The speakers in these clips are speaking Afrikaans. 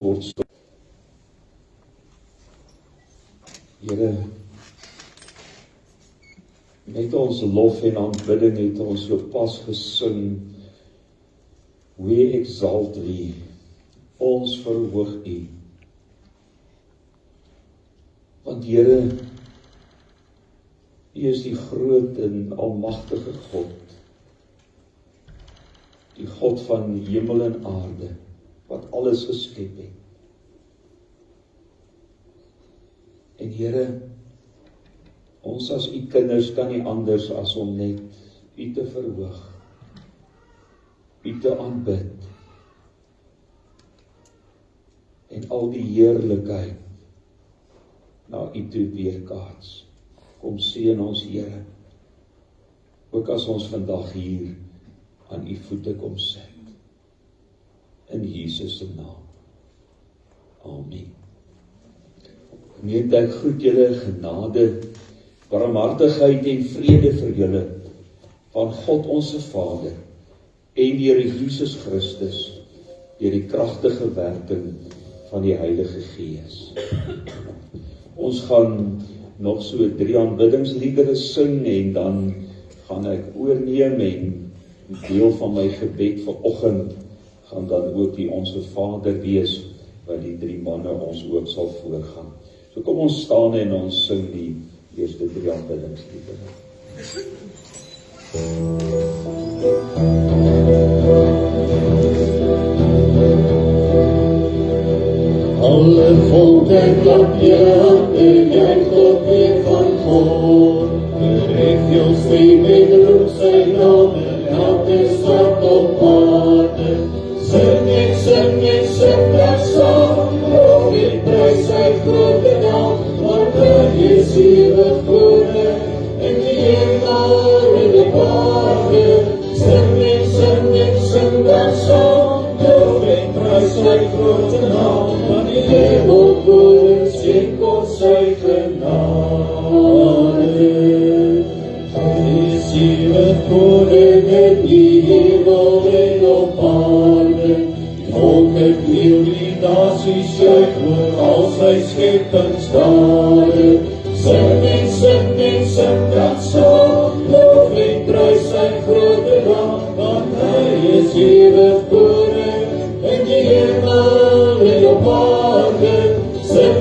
word so. Here, met ons lof en aanbidding het ons so pas gesing. We exalt thee, ons verhoog U. Want Here, U is die groot en almagtige God, die God van hemel en aarde, wat alles geskep het. En Here, ons as U kinders kan nie anders as om net U te verhoog, U te aanbid, en al die heerlikheid na U toe weerkaats. Kom seën ons Here, ook as ons vandag hier aan U voete kom sit. In Jesus se naam. Amen. Gemeente, ek groet julle genade, barmhartigheid en vrede vir julle van God ons Vader en deur Jesus Christus deur die kragtige werking van die Heilige Gees. Ons gaan nog so 3 aanbiddingsliedere sing en dan gaan ek oorneem en 'n deel van my gebed vanoggend gaan dan ook die Onse Vader wees, wat die 3 manne ons ook sal voorgaan. So kom ons staan en ons sing die eerste 3 aanbiddingsliedere. Alle volke klap je handen, jy God weer van God. Verhef jou stem en roep sy naam, elke stad op aarde. Sing dat saam, loof en prys sy grote naam, want hy is ewig koning, en die hemel en die aarde. Sing dat saam, loof en prys sy grote naam, want die hemel koning skenk ons sy genade. Hy is ewig koning in die hemel en op aarde. Volke kniel, die nasies juig oor al sy skepingsdade. Sing dat saam, loof en prys sy grote naam, want hy is ewig koning in die hemel en op aarde. Sing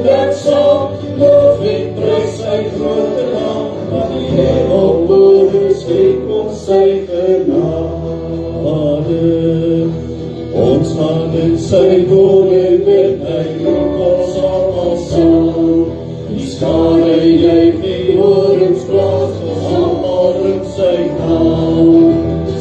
dat saam, loof en prys sy grote naam, want die hemel koning skenk ons sy genade. Ons gaan in sy woning met hy roep ons almal saam. Die skare juig die horens blaas, ons almal roep sy naam.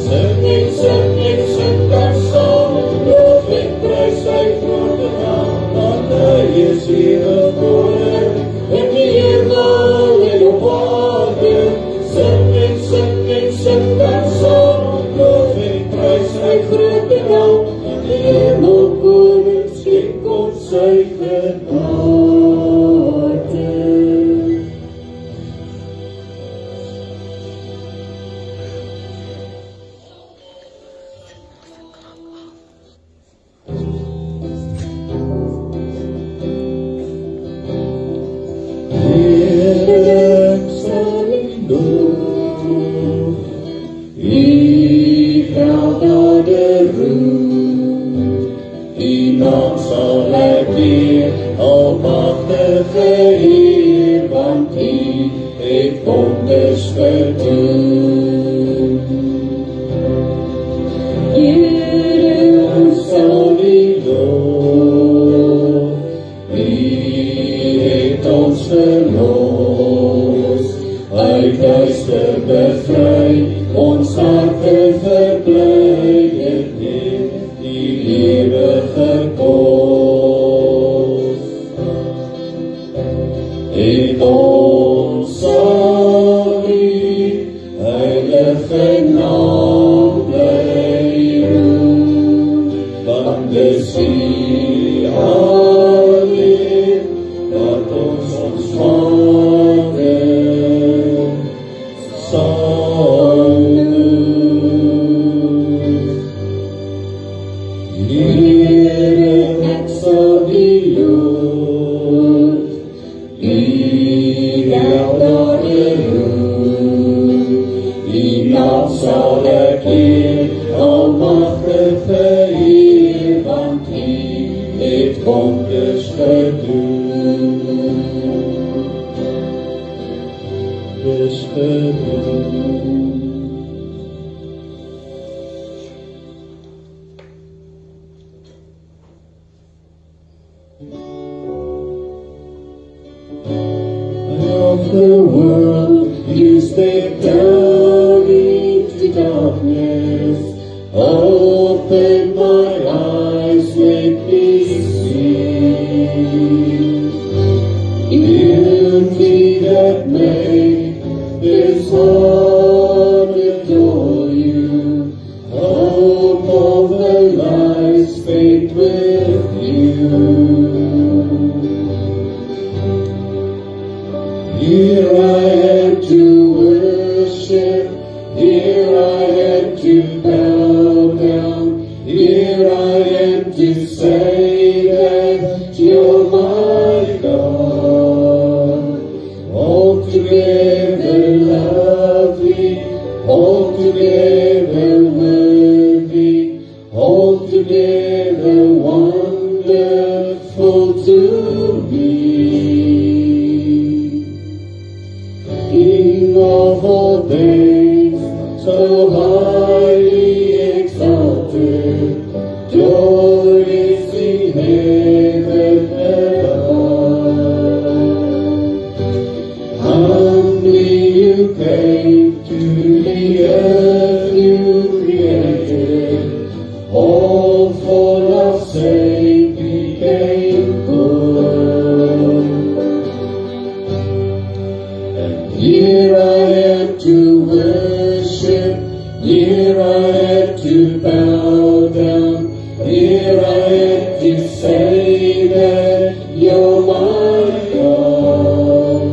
Sing dat saam, loof en prys sy grote naam, want hy is ewig koning in die hemel en op aarde. Sing dat saam, loof en prys sy grote naam, want die hemel koning skenk ons sy genade. Here ek sal U loof. U wel daar roem, U naam sal ek eer, almagtige Heer, want U het wonders gedoen. Wonders gedoen. Of the world, You step down into darkness. Open my eyes, let me see beauty that made this heart adore You. Hope of the life spent with You. Here I am to worship, here I am to bow down, here I am to say that You're my God. Altogether lovely, altogether worthy, altogether wonderful to me. King of all things, so highly exalted, glorious in heaven above. Humbly You came to the earth You created, all for love's sake became poor. Here I am to worship, here I am to bow down, here I am to say that You're my God.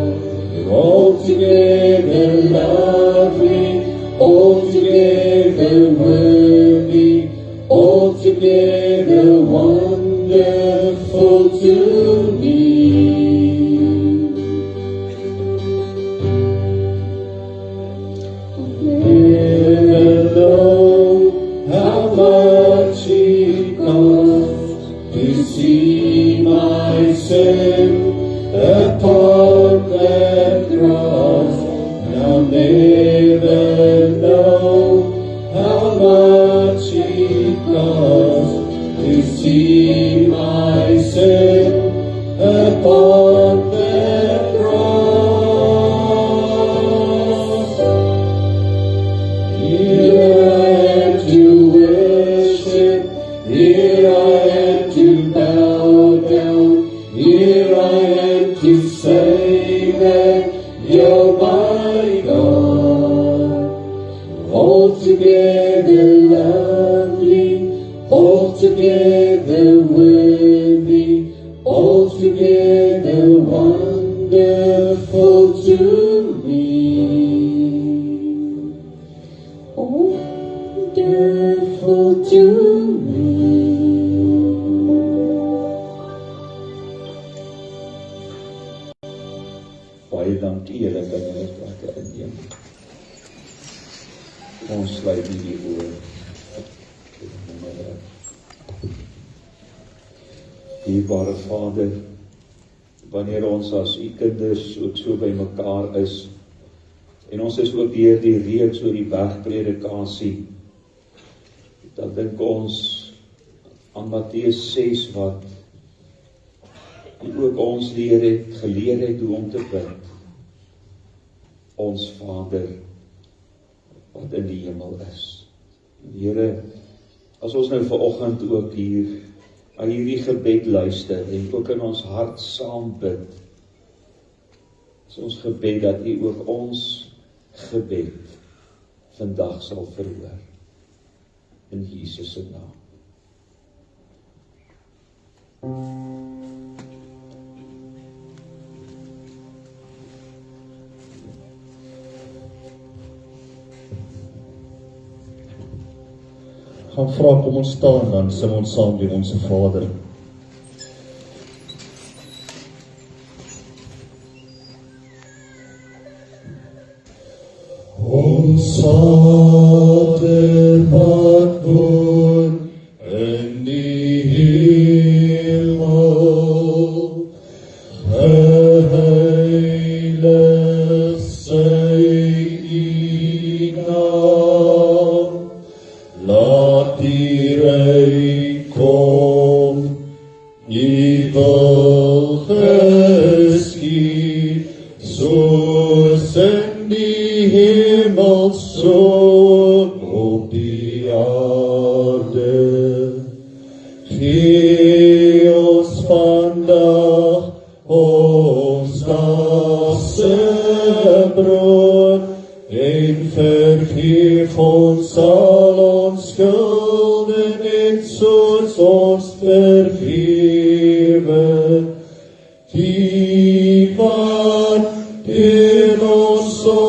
You're altogether lovely, altogether worthy, altogether wonderful to me. Never know how much it cost to see my sin upon that cross. And I'll never know how much it cost to see my sin upon that cross. Here I am to worship, here I am to bow down, here I am to say that You're my God. Altogether lovely, altogether worthy, altogether wonderful to me. Wonderful to me. Baie dankie, julle kan julle plekke inneem. Ons sluit die oor. Dierbare Vader, wanneer ons as U kinders ook so by mekaar is, en ons is ook deur die reeks oor die bergpredikasie, dan dink ons aan Matteus 6 wat U ook ons geleer het hoe om te bid. Ons Vader wat in die hemel is. En Here, as ons nou vanoggend ook hier aan hierdie gebed luister en ook in ons hart saam bid, is ons gebed dat U ook ons gebed vandag sal verhoor. In Jesus se naam. gaan vra, kom ons staan, dan sing ons saam die Onse Vader. Ons Vader wat woon in die hemel, geheilig sy U naam, laat die ryk kom, U wil geskied, soos in die hemel, so op die aarde. Gee ons vandag ons dagse brood, en vergeef ons al ons skulde, net soos ons vergewe die wat in ons sonde.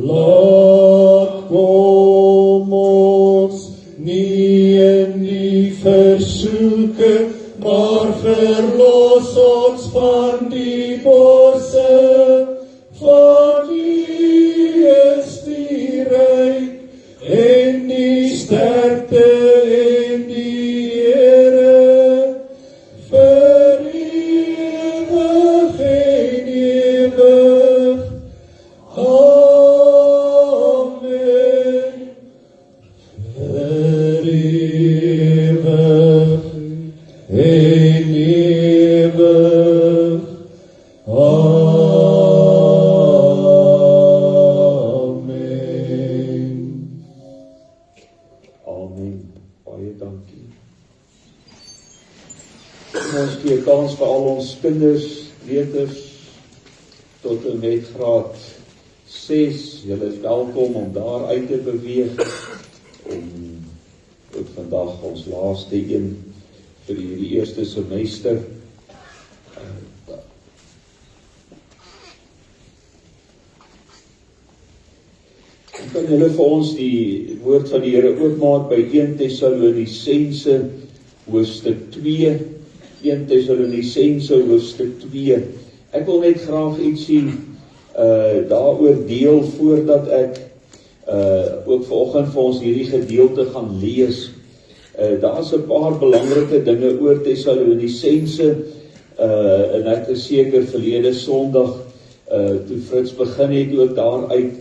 Laat kom ons nie in die versoeking, maar verlos ons van die bose. Van U is die ryk en die sterkte en die ere, vir ewig en ewig. Amen. Vir ewig en ewig. Amen. Amen. Baie dankie. Ons gee kans vir al ons kinders, leerders, tot en met graad 6. Julle is welkom om daar uit te beweeg, om ook vandag ons laaste een vir hierdie eerste semester. Kan julle vir ons die woord van die Here oopmaak by 1 Tessalonisense hoofstuk 2. 1 Tessalonisense hoofstuk 2. Ek wil net graag ietsie daaroor deel voordat ek ook vanoggend vir ons hierdie gedeelte gaan lees. Daar's 'n paar belangrike dinge oor Tessalonisense, en ek is seker verlede Sondag toe Frits begin het ook daaruit,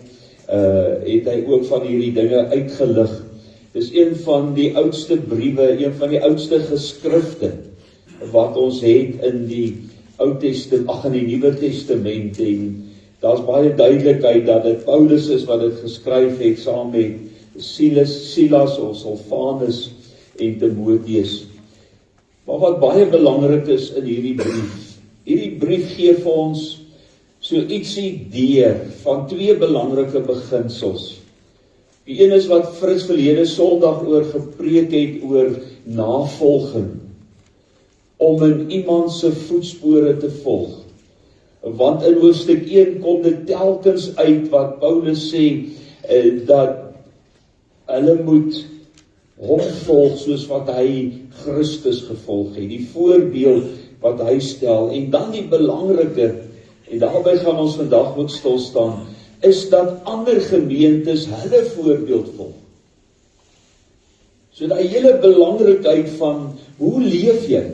het hy ook van hierdie dinge uitgelig. Dis een van die oudste briewe, een van die oudste geskrifte wat ons het in die Ou Testament, in die Nuwe Testament, en daar's baie duidelikheid dat dit Paulus is wat dit geskryf het saam met Silas of Silvanus en Timoteus. Maar wat baie belangrik is in hierdie brief gee vir ons so iets idee van twee belangrike beginsels. Die een is wat Frits verlede Sondag oor gepreek het, oor navolging, om in iemand se voetspore te volg. Want in hoofstuk 1 kom dit telkens uit wat Paulus sê, dat hulle moet hom volg soos wat hy Christus gevolg het, die voorbeeld wat hy stel. En dan die belangrike, en daarby gaan ons vandag ook stil staan, is dat ander gemeentes hulle voorbeeld volg. So die hele belangrikheid van, hoe leef jy?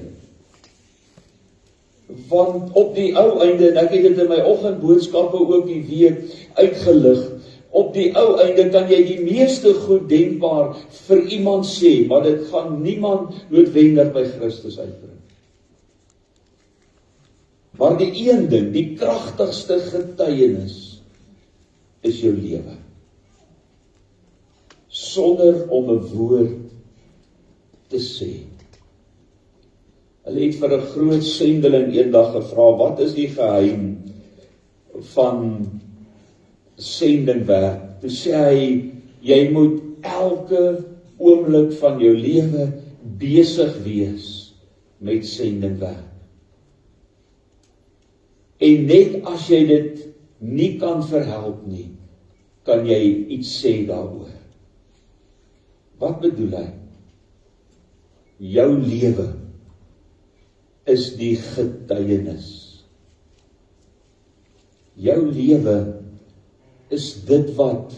Want op die ou einde, en ek het dit in my oggendboodskappe ook die week uitgelig, op die ou einde kan jy die meeste goed denkbaar vir iemand sê, maar dit gaan niemand noodwendig by Christus uitbring. Maar die een ding, die kragtigste getuienis, is jou lewe. Sonder om 'n woord te sê. Hulle het vir 'n groot sendeling eendag gevra, wat is die geheim van sendingwerk? Toe sê hy, jy moet elke oomblik van jou lewe besig wees met sendingwerk. En net as jy dit nie kan verhelp nie, kan jy iets sê daaroor? Wat bedoel hy? Jou lewe is die getuienis. Jou lewe is dit wat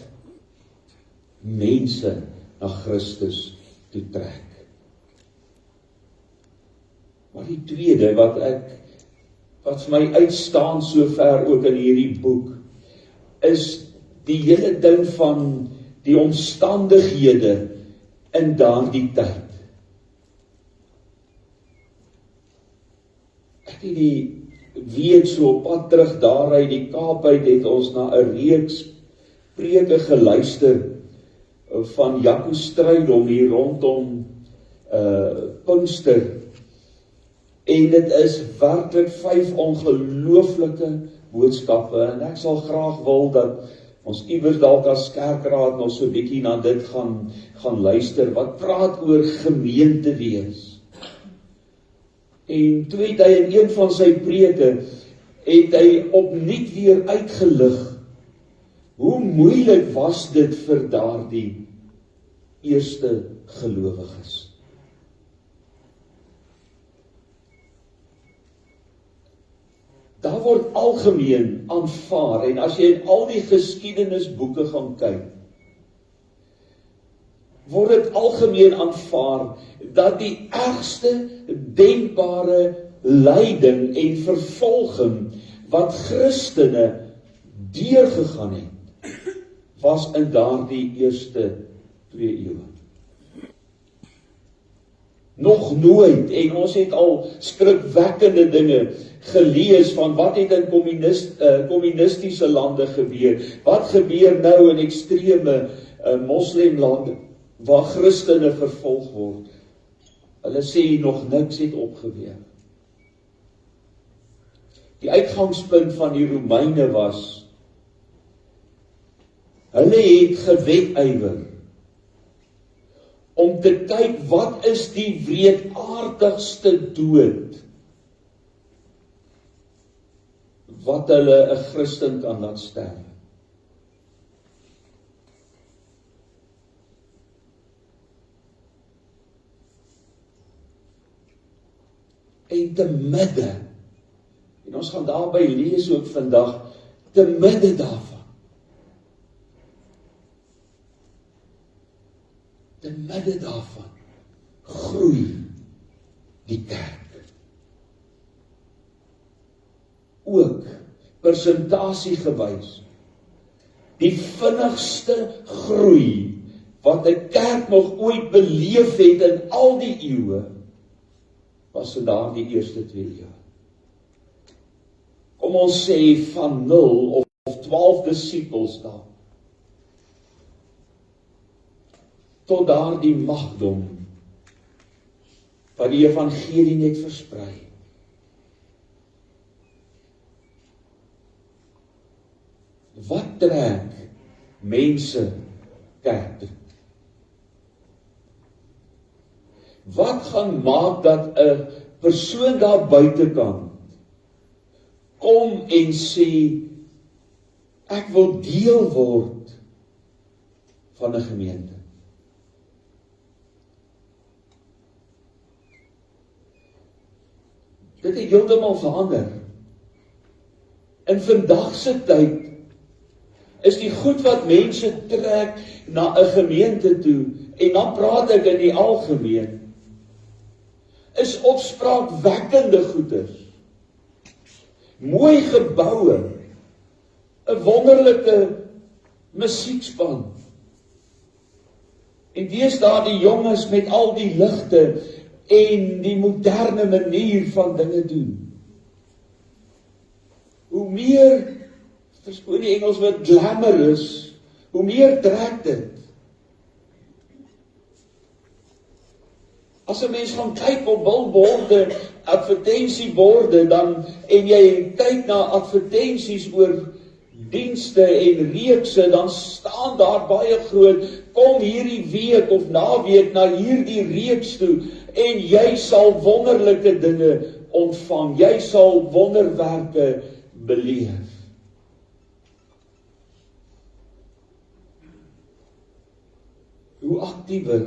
mense na Christus toe trek. Maar die tweede wat vir my uitstaan so ver ook in hierdie boek, is die hele ding van die omstandighede in daardie tyd. Ek het die week so op pad terug daar uit die Kaap uit, het ons na 'n reeks preke geluister van Jaco Strydom hier rondom Pinkster. En dit is werklik 5 ongelooflike boodskappe, en ek sal graag wil dat ons iewers dalk as kerkraad nog so 'n bietjie na dit gaan luister, wat praat oor gemeente wees. En toe het hy in een van sy preke, het hy opnuut weer uitgelig, hoe moeilik was dit vir daardie eerste gelowiges. Daar word algemeen aanvaar, en as jy in al die geskiedenisboeke gaan kyk, word dit algemeen aanvaar, dat die ergste denkbare lyding en vervolging, wat Christene deurgegaan het, was in daardie eerste 2 eeue. Nog nooit, en ons het al skrikwekkende dinge gelees van wat het in kommunistiese lande gebeur, wat gebeur nou in ekstreme moslimlande, waar Christene vervolg word. Hulle sê nog niks het opgeweeg. Die uitgangspunt van die Romeine was, hulle het gewetywer om te kyk wat is die wreedaardigste dood wat hulle 'n Christen kan laat sterwe. En te midde, en ons gaan daarby lees ook vandag, te midde daarvan, groei die kerk. Ook persentasiegewys, die vinnigste groei wat 'n kerk nog ooit beleef het in al die eeue, was in daardie eerste 2 eeue. Kom ons sê van 0 of 12 disippels daar, tot daardie magdom, wat die evangelie net versprei. Wat trek mense kerk toe? Wat gaan maak dat 'n persoon daar buitekant kom en sê, ek wil deel word van 'n gemeente? Dit het heeltemal verander. In vandag se tyd is die goed wat mense trek na 'n gemeente toe, en dan praat ek in die algemeen, is opspraakwekkende goeders. Mooi geboue, 'n wonderlike musiekspan. En deesdae die jonges met al die ligte en die moderne manier van dinge doen. Hoe meer, verskoon die Engels woord glamorous, hoe meer trek dit. As 'n mens gaan kyk op billborde, advertensieborde, dan, en jy kyk na advertensies oor dienste en reekse, dan staan daar baie groot, kom hierdie week of naweek na hierdie reeks toe, en jy sal wonderlike dinge ontvang, jy sal wonderwerke beleef. hoe aktiewer,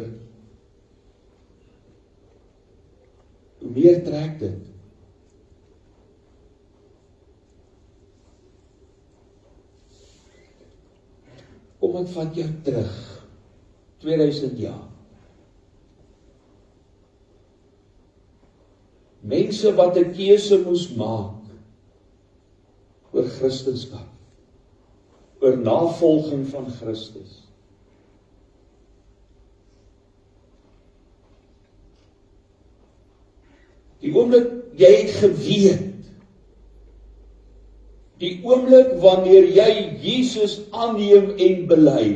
hoe meer trek dit. Kom ek vat jou terug, 2000 jaar. Mense wat 'n keuse moes maak oor Christendom, oor navolging van Christus. Die oomblik jy het geweet, die oomblik wanneer jy Jesus aanneem en bely,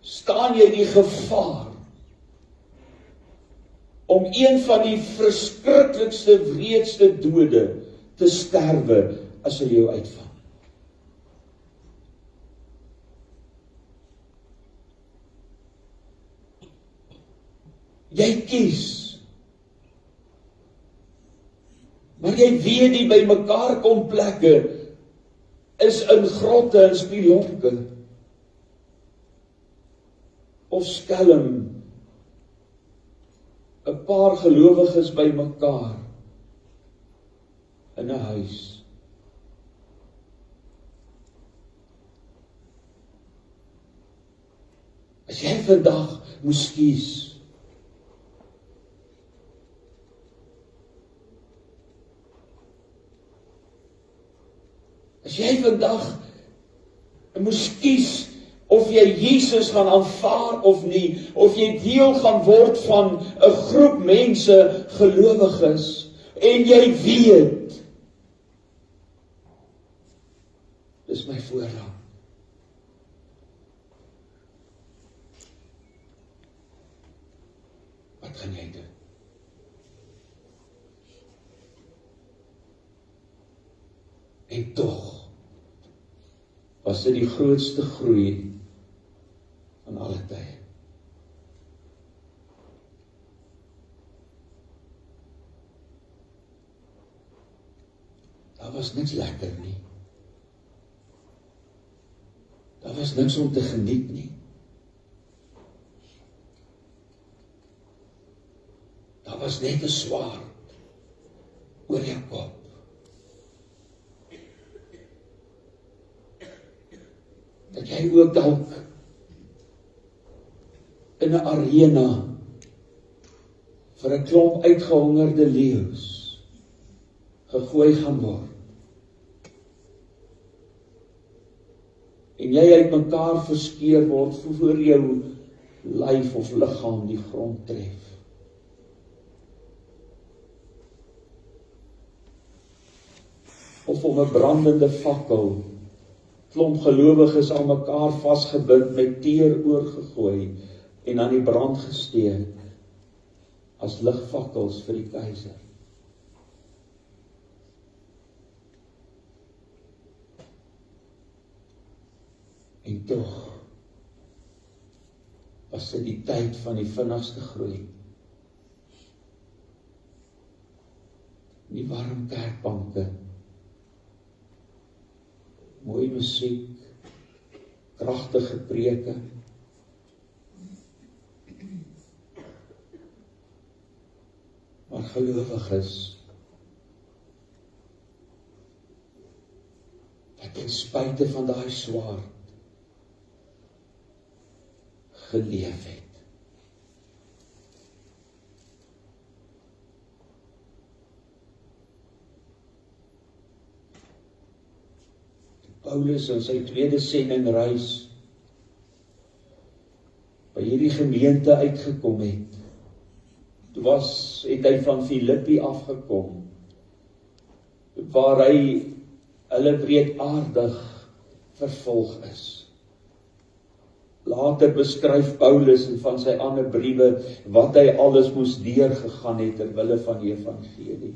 staan jy die gevaar om een van die verskriklikste, wreedste dode te sterwe as hulle jou uitvang. Jy kies, maar jy weet die by mekaar kom plekke is in grotte en spionke of skelm 'n paar gelowiges by mekaar in 'n huis. As jy vandag moes kies, as jy vandag moes kies of jy Jesus gaan aanvaar of nie, of jy deel gaan word van 'n groep mense, gelowiges, en jy weet, dis my voorrang. Wat gaan jy doen? En tog was dit die grootste groei van alle tye. Daar was niks lekker nie. Daar was niks om te geniet nie. Daar was net 'n swaard oor jou kop. Dat jy ook dalk in 'n arena vir 'n klomp uitgehongerde leeu's gegooi gaan word. En jy uit mekaar verskeur word voor jou lyf of liggaam die grond tref. Of om 'n brandende fakkel, klomp gelowiges aan mekaar vasgebind met teer oorgegooi en aan die brand gesteek as ligvakkels vir die keiser. En tog was dit die tyd van die vinnigste groei. Die warm kerkbanke, mooi musiek, kragtige preke, maar gelowiges wat ten spyte van daai swaard geleef het. Paulus in sy tweede sendingreis by hierdie gemeente uitgekom het, het hy van Filippi afgekom, waar hy hulle wreedaardig vervolg is. Later beskryf Paulus in van sy ander briewe wat hy alles moes deurgegaan het ter wille van die evangelie.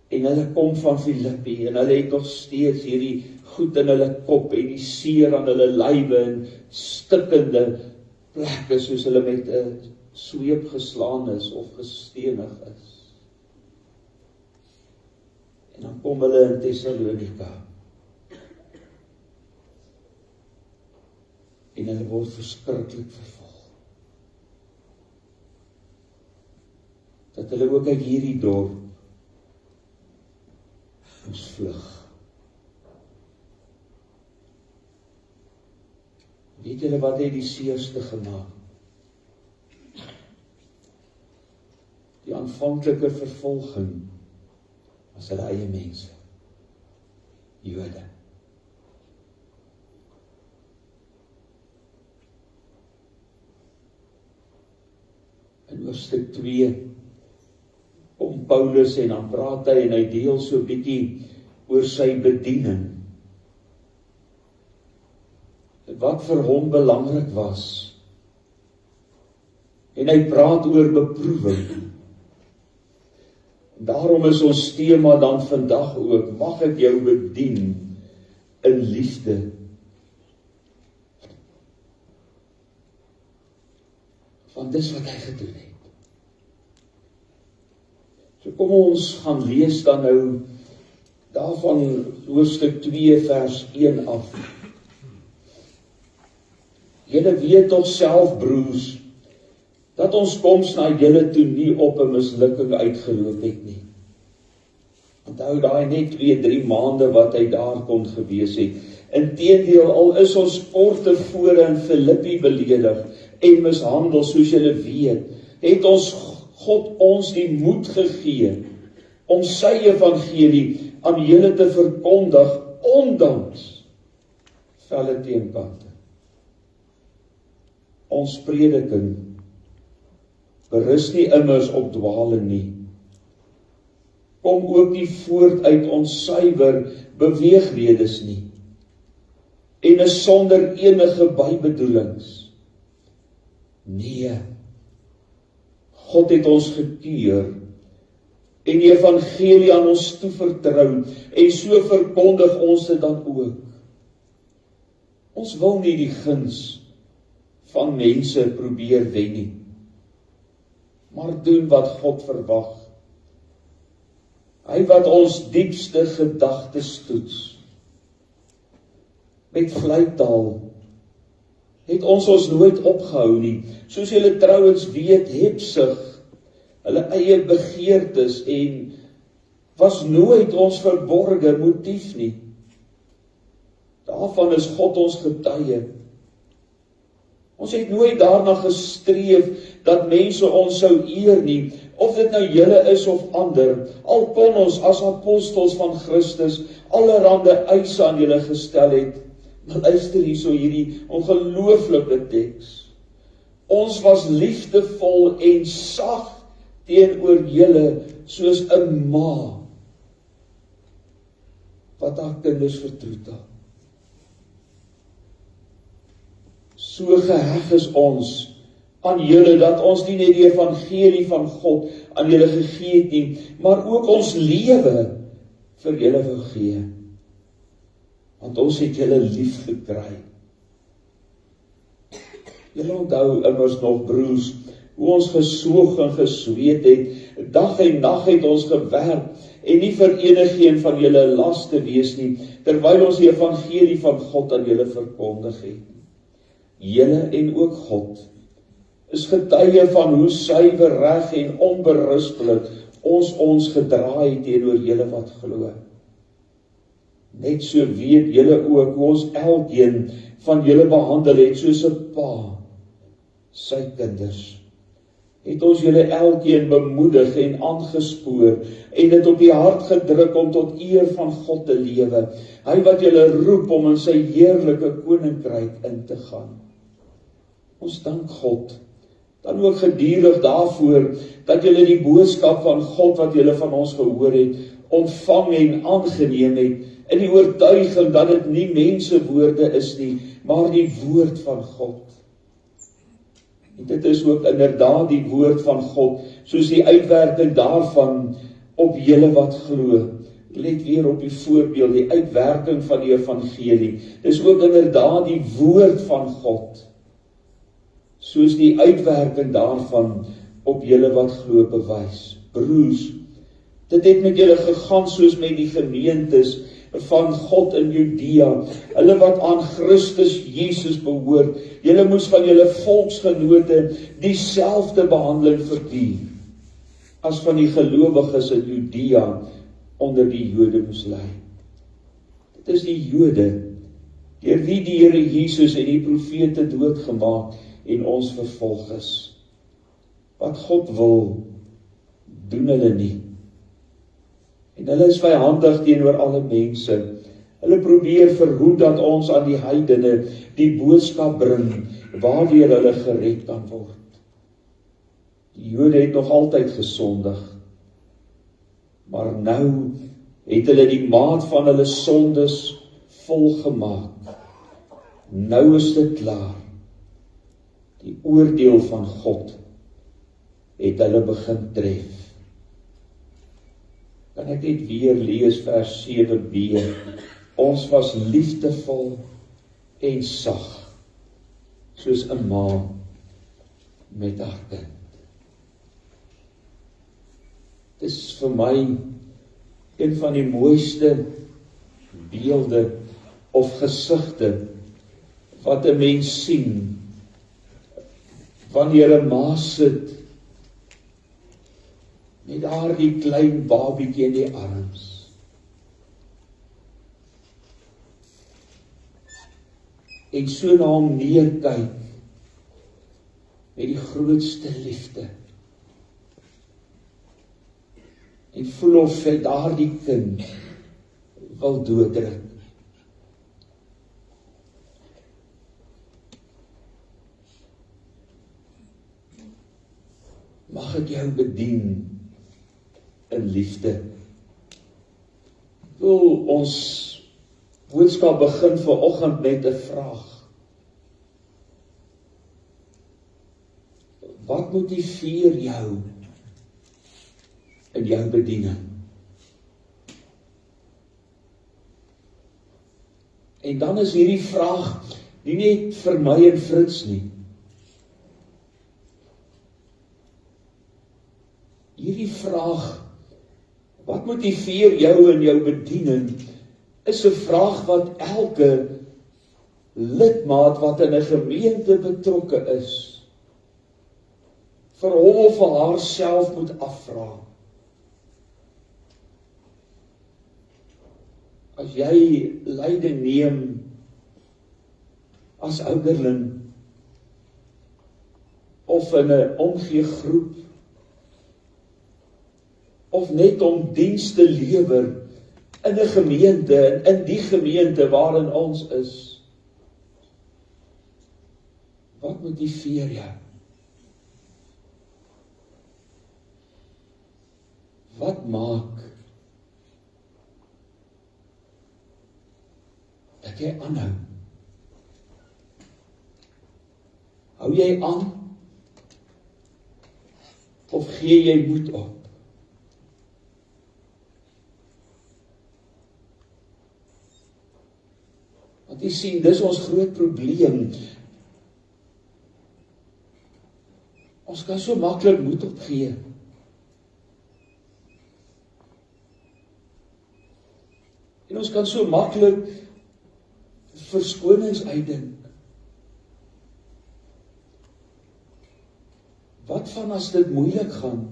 En hulle kom van Filippi en hulle het nog steeds hierdie goed in hulle kop en die seer aan hulle lywe en stikkende plekke soos hulle met 'n sweep geslaan is of gestenig is. En dan kom hulle in Thessalonika. En hulle word verskriklik vervolg. Dat hulle ook uit hierdie dorp moes vlug. Weet julle wat het die seerste gemaak? Die aanvanklike vervolging was hulle eie mense, Jode. In hoofstuk 2 kom Paulus en dan praat hy en hy deel so 'n bietjie oor sy bediening. Wat vir hom belangrik was. En hy praat oor beproewing. Daarom is ons tema dan vandag ook, mag ek jou bedien in liefde. Want dis wat hy gedoen het. So kom ons gaan lees dan nou daarvan hoofstuk 2 vers 1 af. Julle weet tog self, broers, dat ons koms na julle toe nie op 'n mislukking uitgeloop het nie. Onthou daai net 2-3 maande wat hy daar kon gewees het. Inteendeel, al is ons kort tevore in Filippi beledig en mishandel, soos julle weet, het ons God ons die moed gegee om sy evangelie aan julle te verkondig, ondanks velle teenkante. Ons prediking berus nie immers op dwaling nie. Kom ook nie voort uit ons suiwer beweegredes nie. En is sonder enige bybedoelings. Nee, God het ons gekeur en die evangelie aan ons toevertrou en so verkondig ons dit dan ook. Ons wil nie die guns van mense probeer wen nie, maar doen wat God verwag. Hy wat ons diepste gedagtes toets. Met vleitaal het ons nooit opgehou nie, soos julle trouwens weet, hebsug, hulle eie begeertes en was nooit ons verborge motief nie. Daarvan is God ons getuie. Ons het nooit daarna gestreef dat mense ons sou eer nie, of dit nou julle is of ander, al kon ons as apostels van Christus allerhande eise aan julle gestel het. Maar luister hierso hierdie ongelooflike teks. Ons was liefdevol en sag teenoor julle soos 'n ma wat haar kinders vertroetel. So geheg is ons aan julle dat ons nie net die evangelie van God aan julle gegee het nie, maar ook ons lewe vir julle wil gee. Want ons het julle lief gekry. Julle onthou immers nog, broers, hoe ons gesoog en gesweet het, dag en nag het ons gewerk, en nie vir enigeen van julle las te wees nie, terwyl ons die evangelie van God aan julle verkondig het. Julle en ook God is getuie van hoe suiwer, reg en onberispelik ons gedraai teenoor julle wat glo. Net so weet julle ook hoe ons elkeen van julle behandel het soos 'n pa sy kinders. Het ons julle elkeen bemoedig en aangespoor en dit op die hart gedruk om tot eer van God te lewe. Hy wat julle roep om in sy heerlike koninkryk in te gaan. Ons dank God dan ook gedurig daarvoor dat julle die boodskap van God wat julle van ons gehoor het, ontvang en aangeneem het, in die oortuiging dat dit nie mensewoorde is nie, maar die woord van God. En dit is ook inderdaad die woord van God, soos die uitwerking daarvan op julle wat glo. Let weer op die voorbeeld, die uitwerking van die evangelie. Dis ook inderdaad die woord van God, soos die uitwerking daarvan op julle wat glo bewys. Broers, Dit het met julle gegaan soos met die gemeentes van God in Judea, hulle wat aan Christus Jesus behoort. Julle moes van julle volksgenote dieselfde behandeling verdien as van die gelowiges in Judea onder die Jode moes ly. Dit is die Jode deur wie die Here Jesus en die profete doodgemaak en ons vervolg is. Wat God wil, doen hulle nie. En hulle is vyhandig teenoor alle mense. Hulle probeer verhoed dat ons aan die heidene die boodskap bring, waardeur hulle gered kan word. Die Jode het nog altyd gesondig, maar nou het hulle die maat van hulle sondes volgemaak. Nou is dit klaar. Die oordeel van God het hulle begin tref. Kan ek net weer lees vers 7b. Ons was liefdevol en sag, soos 'n ma met haar kind. Dit is vir my een van die mooiste beelde of gesigte wat 'n mens sien wanneer 'n ma sit met daardie klein babietjie in die arms. En so na hom neerkyk met die grootste liefde. En voel of sy daardie kind wil dooddruk. Mag ek jou bedien in liefde. Ek wil ons boodskap begin vanoggend met 'n vraag. Wat motiveer jou in jou bediening? En dan is hierdie vraag nie net vir my en Frits nie. Hierdie vraag, wat motiveer jou in jou bediening, is 'n vraag wat elke lidmaat wat in 'n gemeente betrokke is, vir hom of vir haarself moet afvra. As jy leiding neem as ouderling of in 'n omgee groep, of net om diens te lewer in 'n gemeente en in die gemeente waarin ons is. Wat motiveer jou? Wat maak dat jy aanhou? Hou jy aan? Of gee jy moed op? Want jy sien, dis ons groot probleem. Ons kan so maklik moed opgee. En ons kan so maklik verskonings uitdink. Wat van as dit moeilik gaan?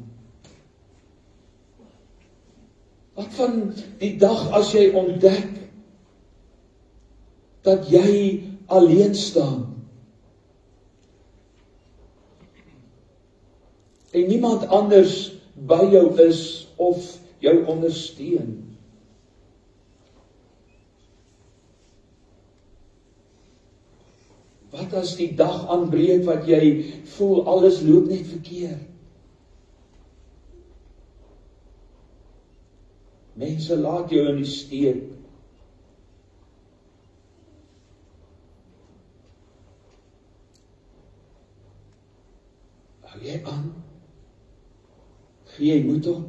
Wat van die dag as jy ontdek dat jy alleen staan en niemand anders by jou is of jou ondersteun? Wat as die dag aanbreek wat jy voel alles loop net verkeerd? Mense laat jou in die steek. Hou jy aan? Gee jy moed op?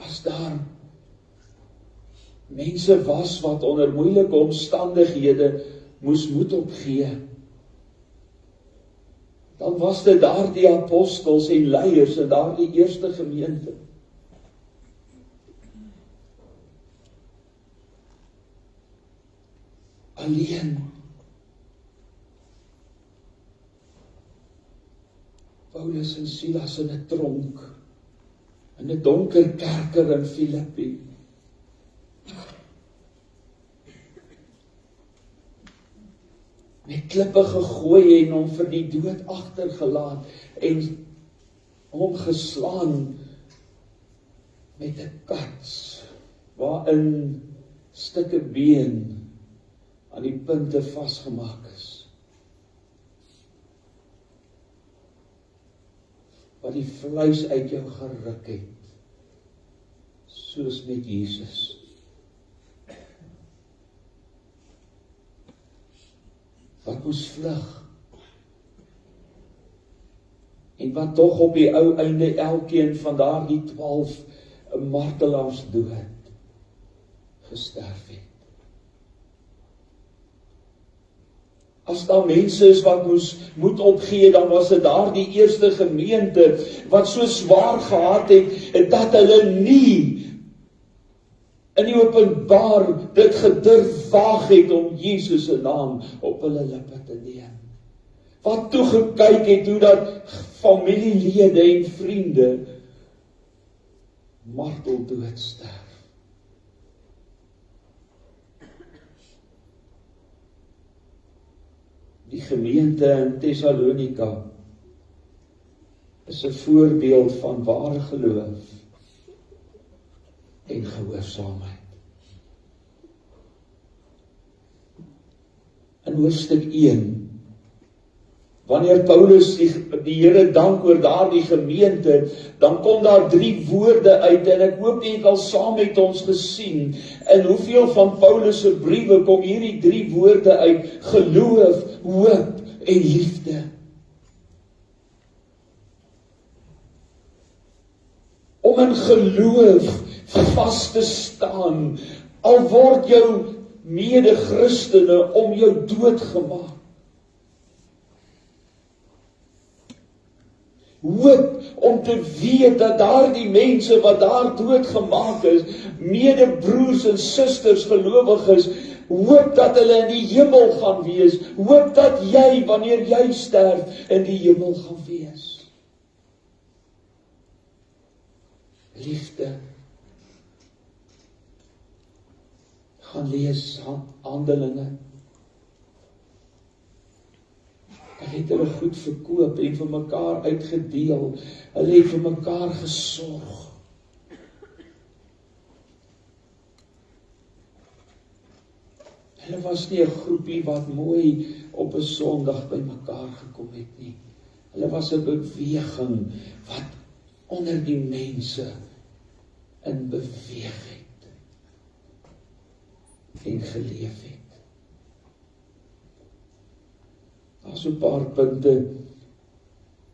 As daar mense was wat onder moeilike omstandighede moes moed opgee, dan was dit daardie apostels en leiers in daardie eerste gemeente. Alleen. Paulus en Silas in 'n tronk, in 'n donker kerker in Filippi. Met klippe gegooi en hom vir die dood agtergelaat en hom geslaan met 'n kats waarin stukke been aan die punte vasgemaak is. Wat die vleis uit jou geruk het, soos met Jesus. Wat moes vlug. En wat tog op die ou einde elkeen van daardie 12 martelaars dood gesterf het. As daar mense is wat moet opgee, dan was dit daardie eerste gemeente wat so swaar gehad het, dat hulle nie in die openbaar dit gedurf waag het om Jesus se naam op hulle lippe te neem. Wat toe gekyk het hoe dat familielede en vriende marteldood sterf. Die gemeente in Thessalonika is 'n voorbeeld van ware geloof en gehoorsaamheid. In hoofstuk 1, wanneer Paulus die Here dank oor daardie gemeente, dan kom daar 3 woorde uit en ek hoop jy het al saam met ons gesien in hoeveel van Paulus se briewe kom hierdie 3 woorde uit: geloof, hoop en liefde. Om in geloof vas te staan, al word jou mede-Christene om jou doodgemaak. Hoop om te weet dat daardie mense wat daar doodgemaak is, medebroers en susters gelowiges, hoop dat hulle in die hemel gaan wees, hoop dat jy, wanneer jy sterf, in die hemel gaan wees. Liefde. Gaan lees Handelinge. Hulle het hulle goed verkoop en vir mekaar uitgedeel. Hulle het vir mekaar gesorg. Hulle was nie 'n groepie wat mooi op 'n Sondag by mekaar gekom het nie. Hulle was 'n beweging wat onder die mense in beweeg het en geleef het. Daar is 'n paar punte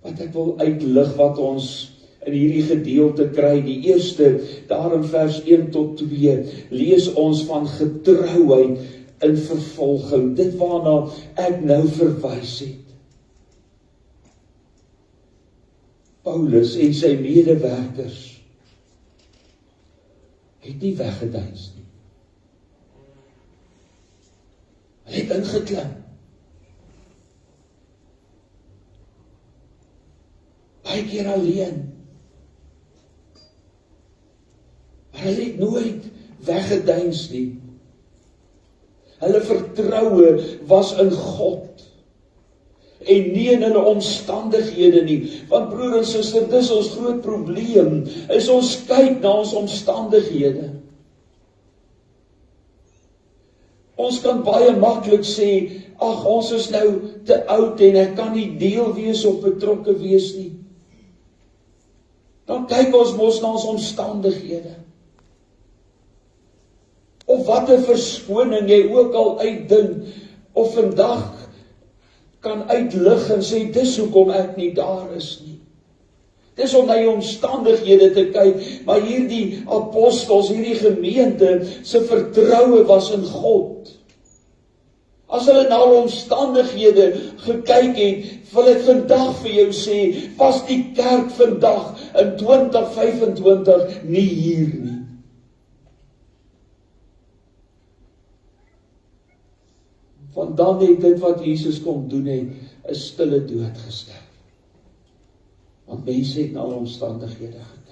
wat ek wil uitlig wat ons in hierdie gedeelte kry. Die eerste, daar in vers 1 tot 2, lees ons van getrouheid in vervolging, dit waarna ek nou verwys het. Paulus en sy medewerkers het nie weggeduins nie. Hulle het ingeklim. Baie keer alleen. Maar hulle het nooit weggeduins nie. Hulle vertroue was in God en nie in hulle omstandighede nie. Want broer en suster, dis ons groot probleem, is ons kyk na ons omstandighede. Ons kan baie maklik sê, ag, ons is nou te oud en ek kan nie deel wees of betrokke wees nie. Dan kyk ons mos na ons omstandighede. Of wat 'n verskoning jy ook al uitdink, of vandag kan uitlig en sê, dis hoekom ek nie daar is nie. Dis om na die omstandighede te kyk, maar hierdie apostels, hierdie gemeente, se vertroue was in God. As hulle na hulle omstandighede gekyk het, wil ek vandag vir jou sê, was die kerk vandag in 2025 nie hier nie. Want dan het dit wat Jesus kom doen het, 'n stille dood gesterf. Want mense het na hulle omstandighede gekyk.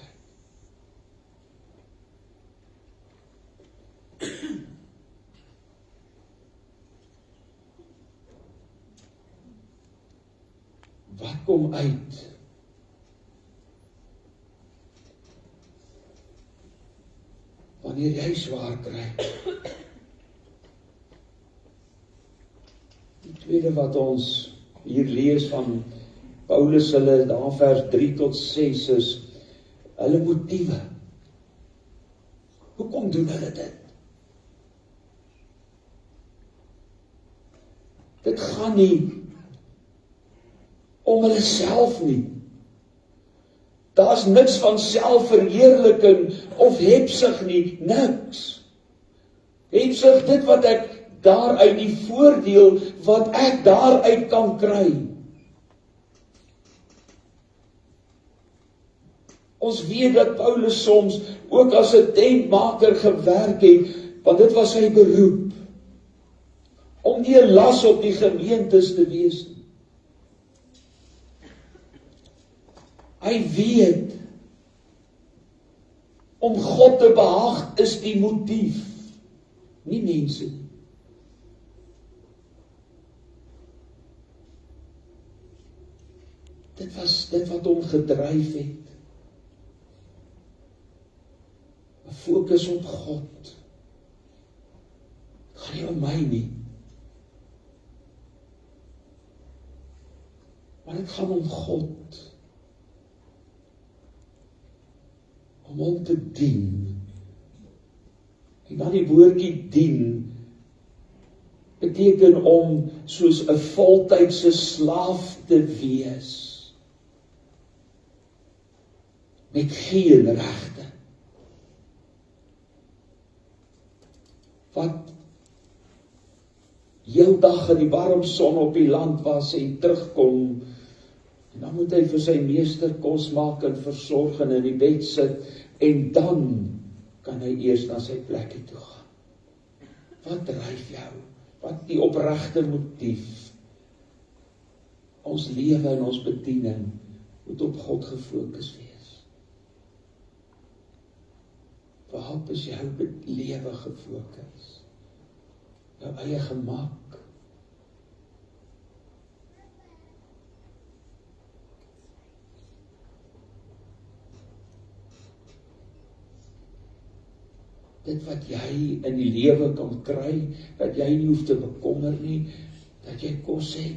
Wat kom uit? Wanneer jy swaar kry. Die tweede wat ons hier lees van Paulus hulle daar vers 3 tot 6 is hulle motiewe. Hoekom doen hulle dit? Dit gaan nie om hulle self nie. Daar's niks van selfverheerliking of hebsug nie, niks. Hebsug dit wat ek daaruit, die voordeel wat ek daaruit kan kry. Ons weet dat Paulus soms ook as 'n tentmaker gewerk het, want dit was sy beroep, om nie 'n las op die gemeentes te wees nie. Hy weet, om God te behaag is die motief, nie mense nie. Dit was dit wat hom gedryf het. 'n Fokus op God. Het gaan nie om my nie. Maar dit gaan om God. Om hom te dien. En dan die woordjie dien beteken om soos 'n voltydse slaaf te wees. Met geen regte. Wat heeldag in die warm son op die land was en terugkom, en dan moet hy vir sy meester kos maak en versorg en in die bed sit, en dan kan hy eers na sy plekkie toe gaan. Wat dryf jou? Wat die opregte motief? Ons lewe en ons bediening moet op God gefokus wees. Waarop is jou lewe gefokus? Jou eie gemak. Dit wat jy in die lewe kan kry, dat jy nie hoef te bekommer nie, dat jy kos het.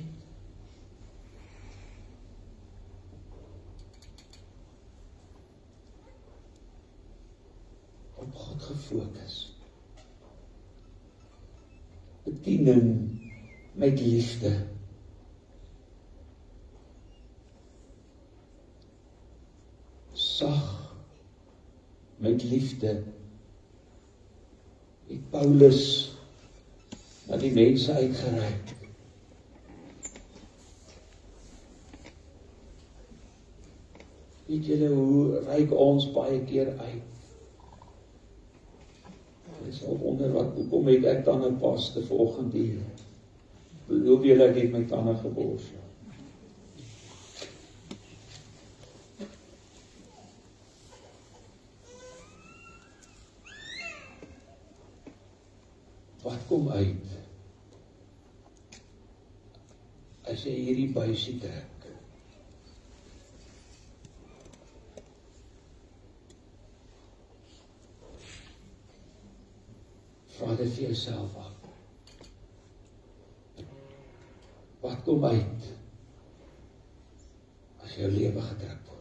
Op God gefokus. Bediening met liefde. Sag met liefde. Het Paulus na die mense uitgereik. Weet julle hoe reik ons baie keer uit? Ek sal wonder hoekom het ek dan 'n paste vanoggend hier? Beloof julle ek het my tande geborsel. Wat kom uit as jy hierdie buisie trek? Vra dit vir jouself af. Wat kom uit as jou lewe gedruk word?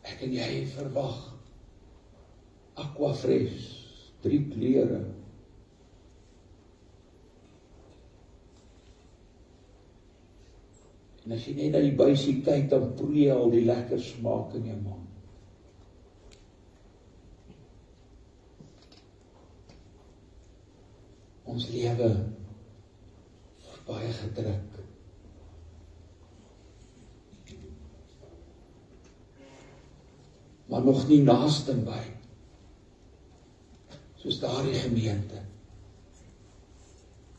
Ek en jy verwag Aquafresh, 3 kleure. En as jy net na die buisie kyk, dan proe jy al die lekker smaak in jou mond. Ons lewe word baie gedruk. Maar nog nie naastenby, soos daardie gemeente.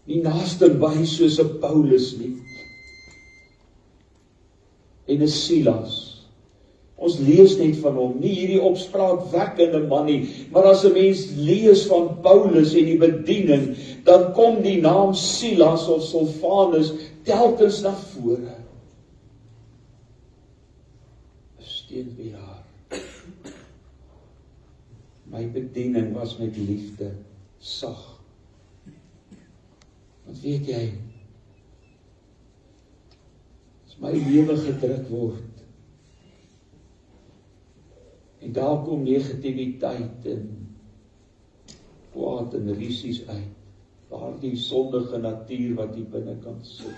Nie naastenby soos 'n Paulus nie, en 'n Silas. Ons lees net van hom, nie hierdie opspraakwekkende man nie, maar as 'n mens lees van Paulus en die bediening, dan kom die naam Silas of Silvanus telkens na vore. 'n Steunpilaar. My bediening was met liefde, sag. Want weet jy, as my lewe gedruk word, en daar kom negativiteit en kwaad en rusies uit, daardie sondige natuur wat hier binnekant sit,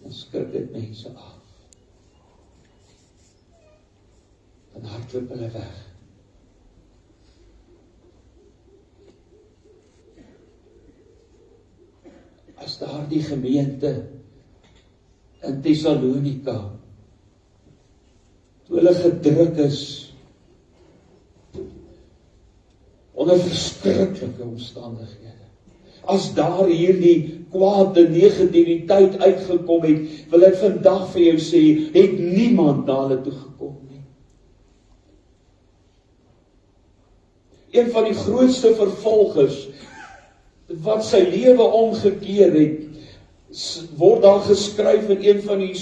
dan skrik dit mense af. Dan hardloop hulle weg. As daardie gemeente in Thessalonika, toe hulle gedruk is onder verskriklike omstandighede, as daar hierdie kwade negativiteit uitgekom het, wil ek vandag vir jou sê, het niemand na hulle toe gekom nie. Een van die grootste vervolgers wat sy lewe omgekeer het, word daar geskryf in een van die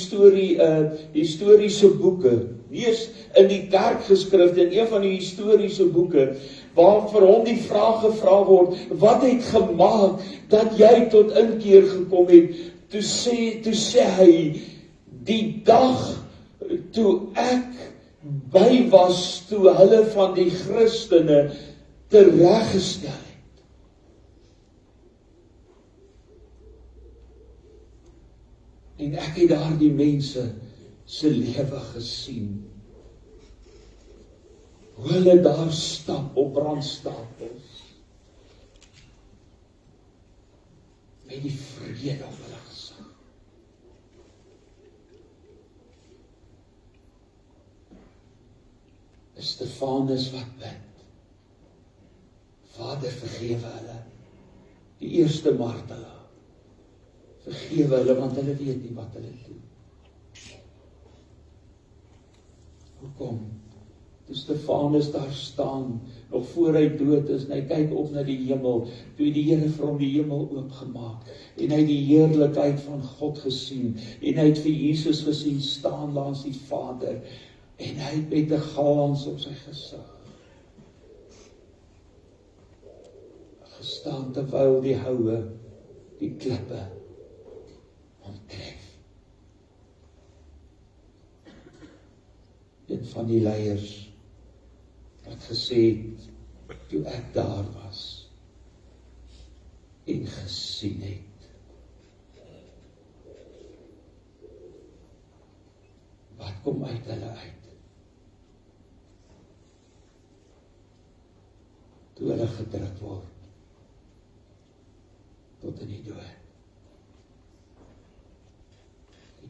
historiese boeke, nie eens in die kerkgeskrifte, in een van die historiese boeke, waar vir hom die vraag gevra word, wat het gemaak dat jy tot inkeer gekom het? Toe sê hy, die dag toe ek by was, toe hulle van die Christene tereggestel het. En ek het daar die mense se lewe gesien. Hoe hulle daar stap op brandstapels. Met die vrede op hulle gesig. Stefanus wat bid. Vader, vergewe hulle. Die eerste martelaar. Vergewe hulle, want hulle weet nie wat hulle doen. Hoekom? Toe Stefanus daar staan, nog voor hy dood is, en hy kyk op na die hemel, toe die Here vir hom die hemel oopgemaak, en hy die heerlikheid van God gesien, en hy het vir Jesus gesien, staan langs die Vader, en hy het met 'n glans op sy gesig gestaan, terwyl die houe, die klippe, omtref. Een van die leiers wat gesê het, toe ek daar was en gesien het, wat kom uit hulle uit? Toe hulle gedruk word tot in die dood.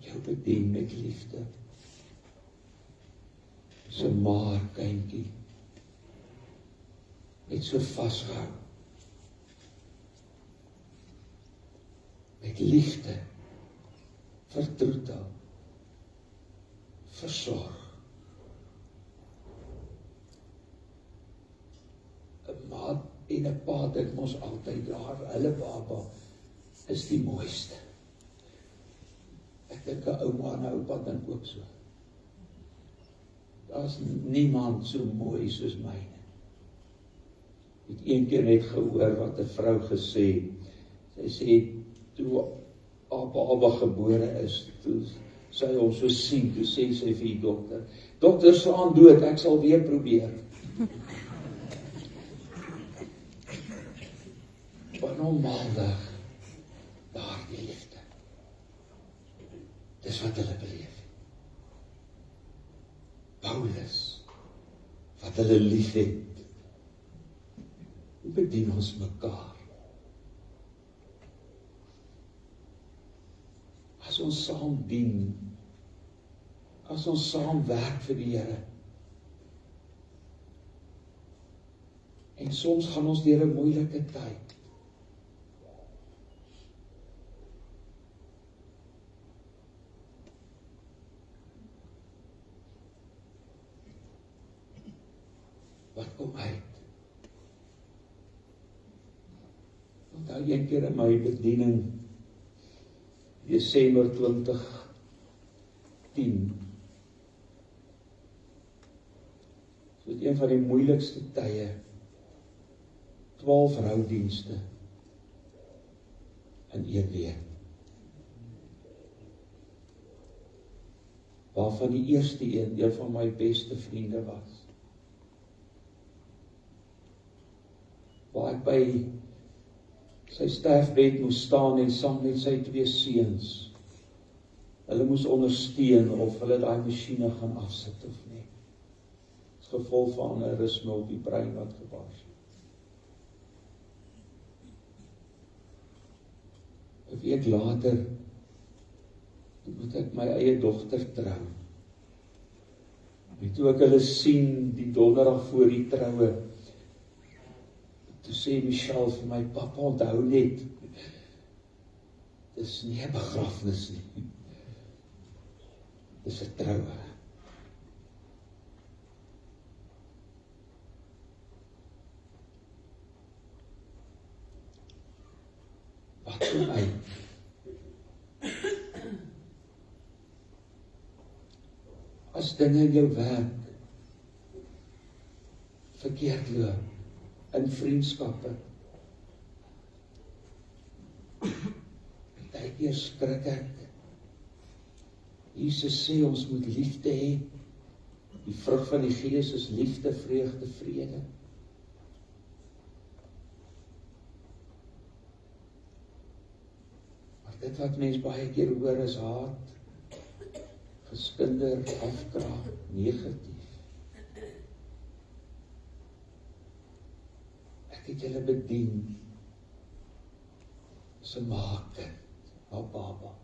Jou bedien met liefde, so maar kindjie, net so vasgehou, met liefde, vertroetel, versorg. 'n Ma en 'n pa dink mos altyd daar, hulle baba is die mooiste. Ek dink 'n ouma en 'n oupa dink ook so. Daar's niemand so mooi soos myne. Ek het een keer net gehoor wat 'n vrou gesê. Sy sê, toe haar baba gebore is, toe sy hom so sien, toe sê sy vir die dokter, dokter slaan dood, ek sal weer probeer. Wat normaalweg, daardie liefde. Dis wat hulle beleef. Paulus, wat hulle lief het. Hoe bedien ons mekaar? as ons saam dien, as ons saam werk vir die Here. En soms gaan ons deur 'n moeilike tyd. Wat kom uit? Onthou een keer in my bediening, Desember 2010, so het een van die moeilikste tye, 12 roudienste in 1 week. Waarvan die eerste een van my beste vriende was. Waar ek by sy sterfbed moes staan en saam met sy 2 seuns. Hulle moes ondersteun of hulle daai masjiene gaan afsit of nie. As gevolg van 'n aneurysme op die brein wat gebars het. 'n week later moet ek my eie dogter trou. En toe ek hulle sien die donderdag voor die troue, toe sê Michelle vir my, papa, onthou net, dis nie 'n begrafnis nie, dis 'n troue. Wat kom uit? As dinge in jou werk verkeerd loop, in vriendskappe, partykeer skrik ek. Jesus sê ons moet liefde hê. Die vrug van die Gees is liefde, vreugde, vrede. Maar dit wat mens baie keer hoor is haat, geskinder, afkraak, negatief. Ek het julle bedien as 'n maatkind, 'n baba.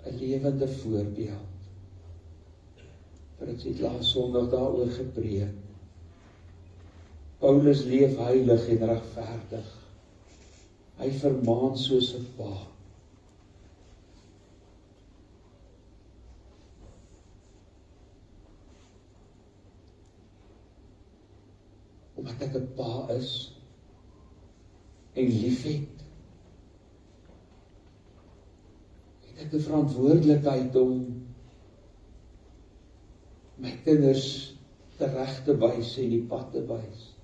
Een lewende voorbeeld. Frits het laas Sondag daaroor gepreek. Paulus leef heilig en regverdig. Hy vermaan soos 'n pa. Omdat ek 'n pa is en liefhet, het ek 'n verantwoordelikheid om my kinders reg te wys en die pad te wys.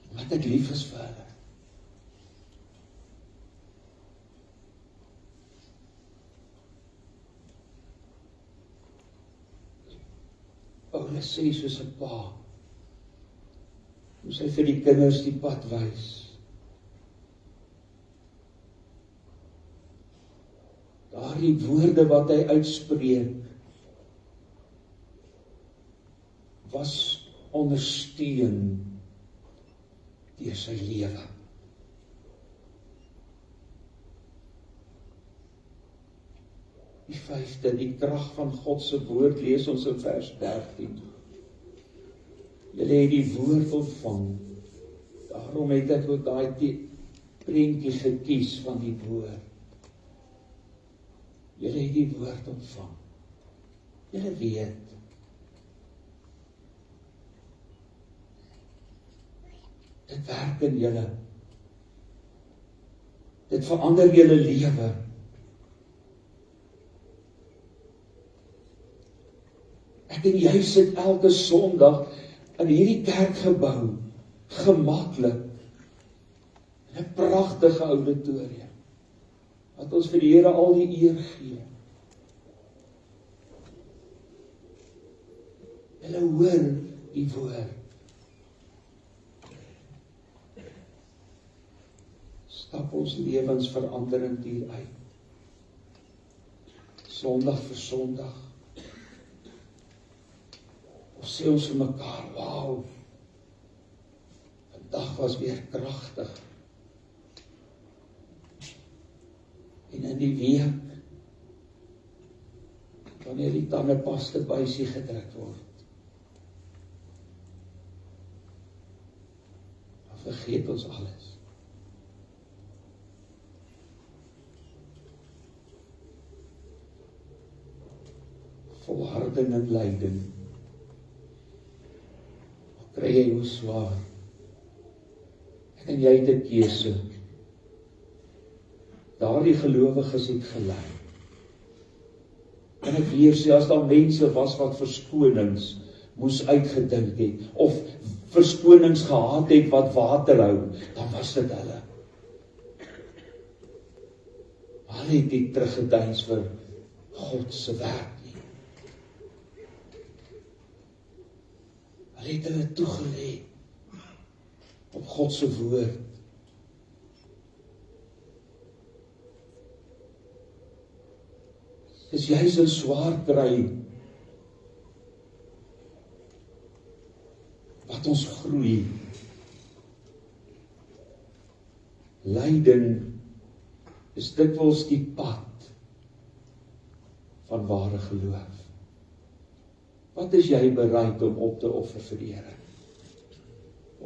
Omdat ek lief is vir hulle. Paulus sê soos 'n pa, moes hy vir die kinders die pad wys. Daardie woorde wat hy uitspreek, was ondersteun deur sy lewe. Die 5de, die krag van God se woord, lees ons in vers 13. Julle het die woord ontvang. Daarom het ek ook daai prentjie gekies van die woord. Julle het die woord ontvang. Julle weet. Dit werk in julle. Dit verander julle lewe. Ek en jy sit elke Sondag in hierdie kerkgebou, gemaklik, in 'n pragtige auditorium, wat ons vir die Here al die eer gee. Julle hoor die woord. Stap ons lewens veranderend hier uit. Sondag vir Sondag. Of sê ons vir mekaar, wauw, dag was weer kragtig. En in die week, wanneer die tandepaste buisie gedruk word, dan vergeet ons alles. Volharding en lyding, al kry jy hoe swaar, en jy het 'n keuse. Daardie gelowiges het gelei. En ek weer sê, as daar mense was wat verskonings moes uitgedink het, of verskonings gehad het wat water hou, dan was dit hulle. Hulle het nie teruggedeins vir God se werk nie. Hulle het hulle toegelê op God se woord. Dis juis 'n swaar kry wat ons groei. Lyding is dikwels die pad van ware geloof. Wat is jy bereid om op te offer vir die Here?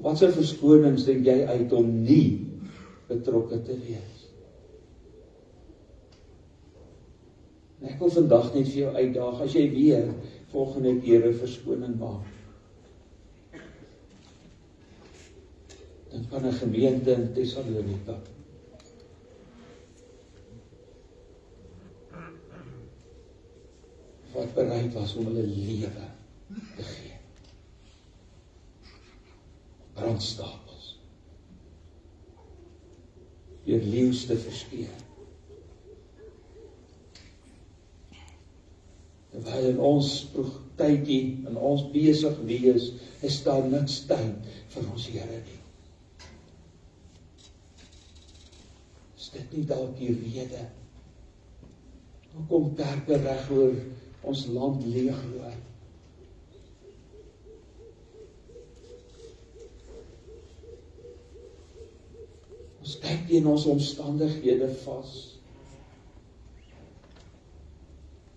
Wat se verskonings dink jy uit om nie betrokke te wees? En ek wil vandag net vir jou uitdaag, as jy weer volgende keer 'n verskoning maak, dan kan 'n gemeente in Thessalonika wat bereid was om hulle lewe te gee. Brandstapels. Deur leeu's te verskeer. Terwyl in ons tydjie, in ons besig wees, is daar niks tyd vir ons Here nie. Is dit nie dalk die rede hoekom kerke reg oor ons land leegloop? Ons kyk teen ons omstandighede vas.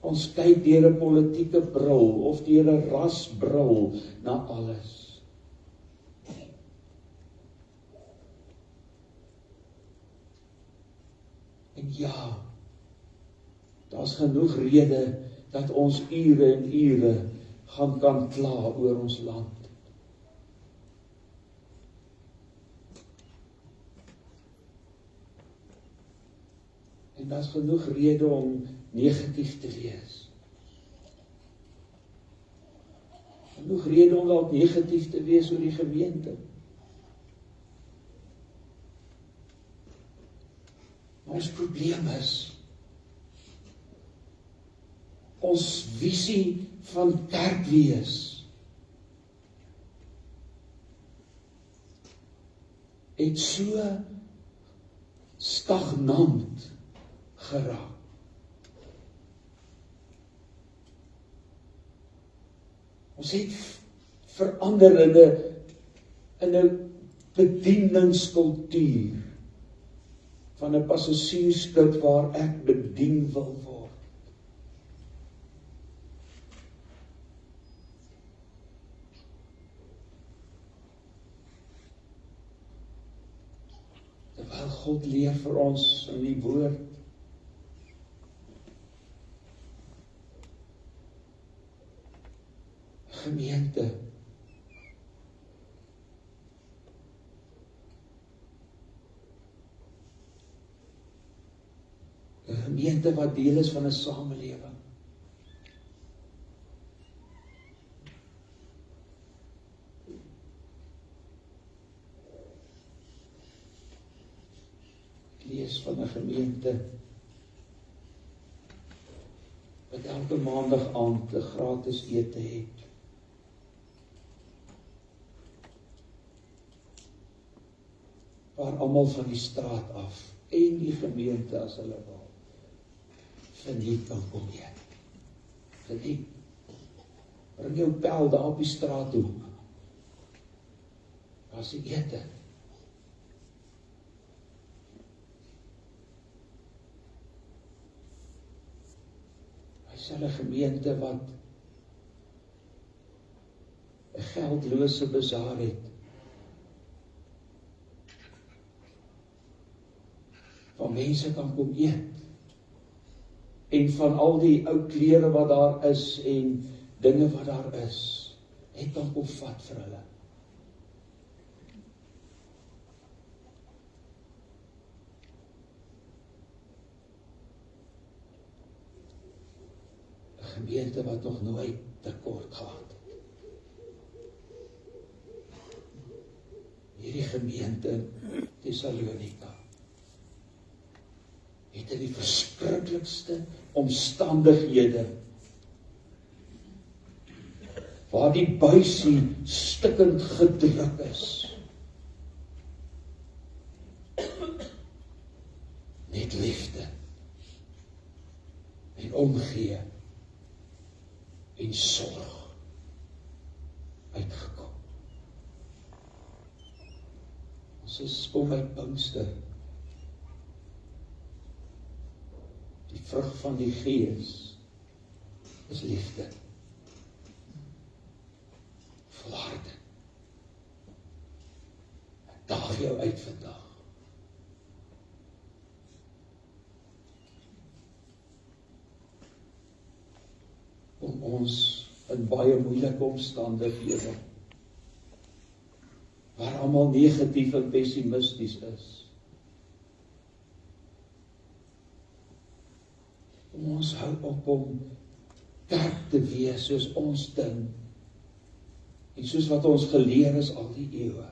Ons kyk deur 'n politieke bril of deur 'n rasbril na alles. En ja, daar's genoeg rede dat ons ure en ure gaan kan kla oor ons land. En daar's genoeg rede om negatief te wees. Genoeg rede om dalk negatief te wees oor die gemeente. Maar ons probleem is, ons visie van kerk wees het so stagnant geraak. Ons het verander in 'n bedieningskultuur van 'n passasiersskip waar ek bedien wil word. Terwyl God leer vir ons in die woord, gemeente, een gemeente wat deel is van 'n samelewing. Ek lees van 'n gemeente wat elke maandag aand 'n gratis ete het. Waar almal van die straat af en die gemeente as hulle wil geniet kan kom eet. Geniet. Bring jou pel daar op die straathoek. was die ete. Hy is 'n gemeente wat 'n geldlose bazaar het. Waar mense kan kom eet. En van al die ou klere wat daar is en dinge wat daar is, net kan kom vat vir hulle. 'n gemeente wat nog nooit tekort gehad het. Hierdie gemeente in Thessalonika het in die verskriklikste omstandighede, waar die buisie stikkend gedruk is, net liefde en omgee en sorg uitgekom. Ons is kom uit Pinkster. Die vrug van die Gees is liefde, volharding. Ek daag jou uit vandag. Om ons in baie moeilike omstandighede, waar almal negatief en pessimisties is, ons hou op om kerk te wees soos ons ding, en soos wat ons geleer is al die eeue.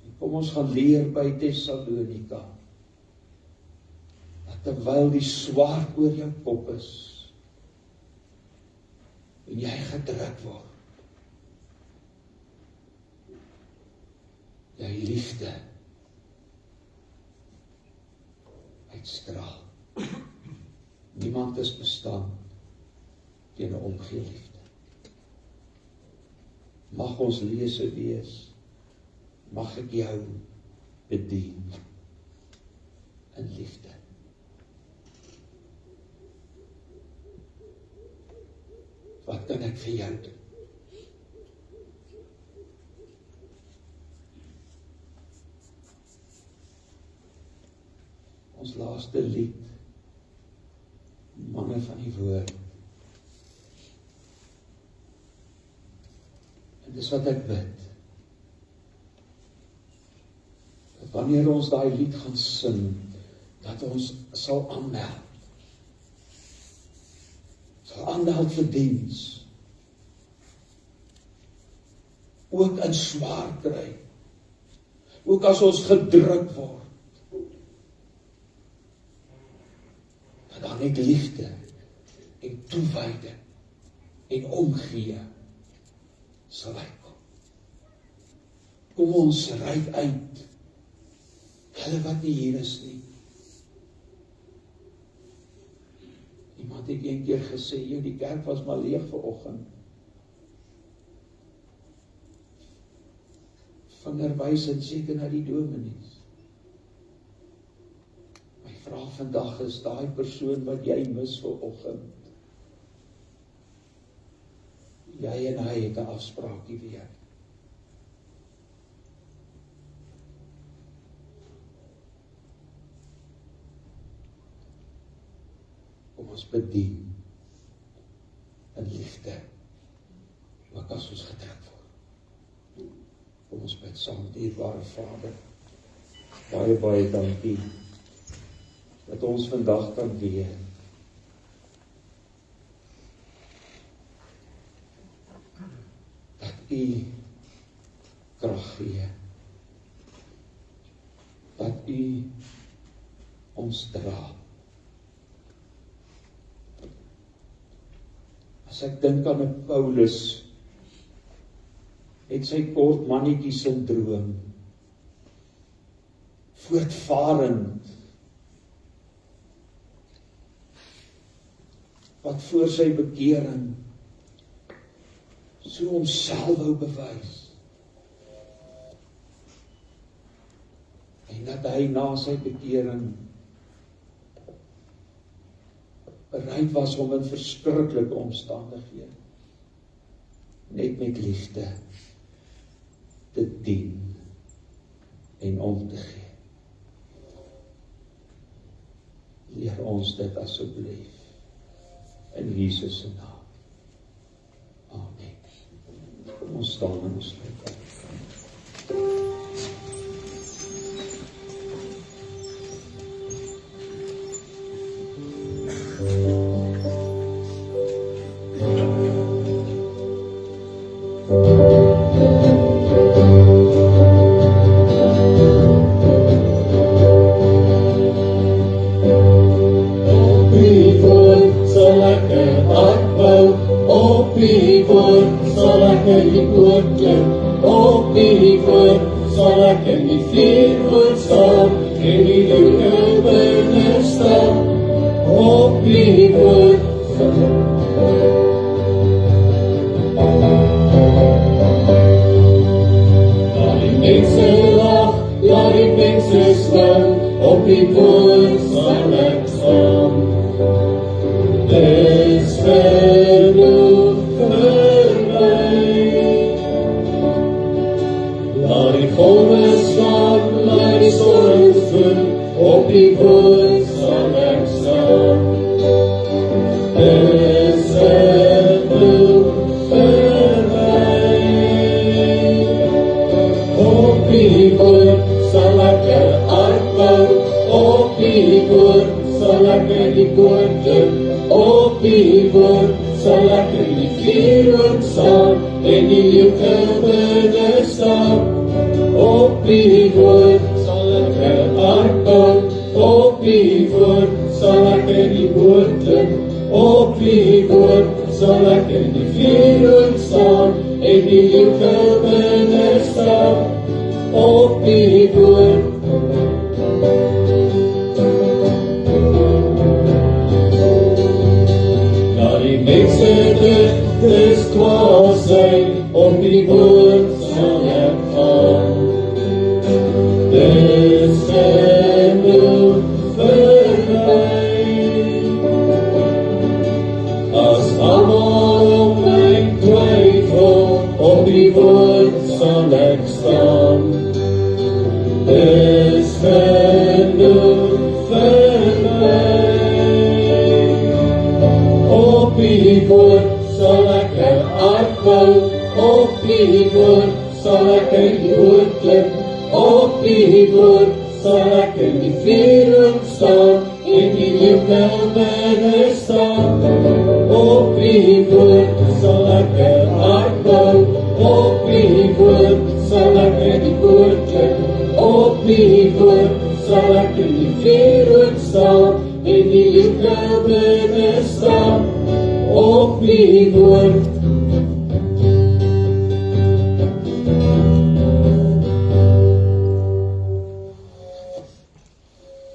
En kom ons gaan leer by Thessalonika, dat terwyl die swaard oor jou kop is, en jy gedruk word, jy liefde uitstraal. Niemand is bestand teen 'n omgee liefde. Mag ons lese wees, mag ek jou bedien in liefde. Wat kan ek vir jou doen? Ons laaste lied, manne van die woord. En dis wat ek bid, dat wanneer ons daai lied gaan sing, dat ons sal aanmeld. Sal aanmeld vir diens. Ook in swaar kry. Ook as ons gedruk word. Dan net liefde en toewyding en omgee sal uitkom. Kom ons reik uit hulle wat nie hier is nie. Iemand het een keer gesê, die kerk was maar leeg vanoggend. Vingerwys en seker na die dominees. Vraag vandag is daai persoon wat jy mis vanoggend. Jy en hy het 'n afspraak die week. Kom ons bedien in liefde, ook as ons gedruk word. Kom ons bid saam, dierbare Vader. Baie dankie dat ons vandag kan weet dat U krag gee, dat U ons dra. As ek dink aan 'n Paulus, het sy kort mannetjie syndroom, voortvarend, wat voor sy bekering so homself wou bewys. En dat hy na sy bekering bereid was om in verskriklike omstandighede net met liefde te dien en om te gee. Leer ons dit asseblief in Jesus se naam. Amen. Kom ons staan en ons sluit af.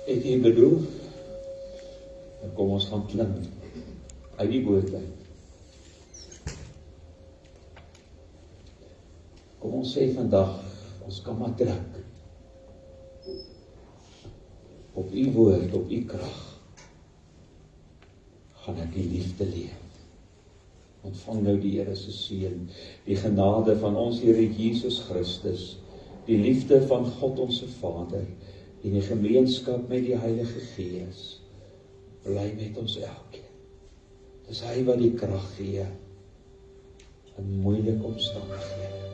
Het jy bedoel? Kom ons gaan klim uit die boot uit. Kom ons sê vandag, ons kan maar druk op u woord, op u krag. Gaan ek die liefde leef. Ontvang nou die Here se seën, die genade van ons Here Jesus Christus, die liefde van God ons Vader, en die gemeenskap met die Heilige Gees, bly met ons elkeen. Dis hy wat die krag gee in moeilike omstandighede.